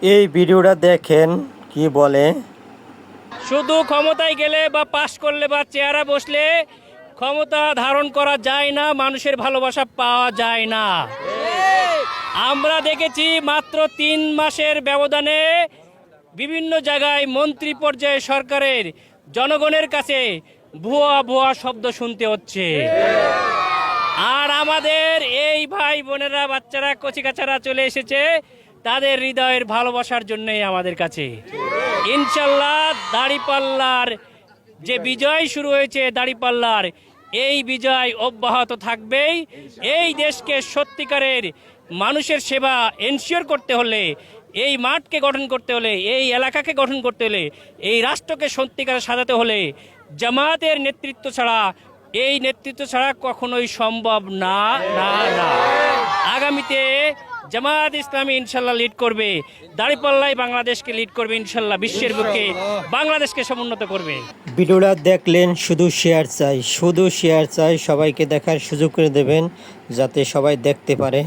এই ভিডিওটা দেখেন কি বলে। শুধু ক্ষমতায় গেলে বা পাশ করলে বা চেয়ারে বসলে ক্ষমতা ধারণ করা যায় না, মানুষের ভালোবাসা পাওয়া যায় না। আমরা দেখেছি মাত্র 3 মাসের ব্যবধানে বিভিন্ন জায়গায় মন্ত্রী পর্যায়ে সরকারের জনগণের কাছে ভুয়া ভুয়া শব্দ শুনতে হচ্ছে। আর আমাদের এই ভাই বোনেরা, বাচ্চারা, কচিকাচারা চলে এসেছে তাদের হৃদয়ের ভালোবাসার জন্যই আমাদের কাছে। ইনশাল্লাহ দাড়িপাল্লার যে বিজয় শুরু হয়েছে, দাড়িপাল্লার এই বিজয় অব্যাহত থাকবেই। এই দেশকে সত্যিকারের মানুষের সেবা এনশিওর করতে হলে, এই মাঠকে গঠন করতে হলে, এই এলাকাকে গঠন করতে হলে, এই রাষ্ট্রকে সত্যিকারে সাজাতে হলে জামাতের নেতৃত্ব ছাড়া, এই নেতৃত্ব ছাড়া কখনোই সম্ভব না না না। আগামীতে জামাত ইসলামী ইনশাল্লাহ লিড করবে, দাঁড়িপাল্লাই বাংলাদেশকে লিড করবে ইনশাল্লাহ, বিশ্বের বুকে বাংলাদেশকে সমুন্নত করবে। ভিডিওটা দেখলেন, শুধু শেয়ার চাই, সবাইকে দেখার সুযোগ করে দেবেন যাতে সবাই দেখতে পারে।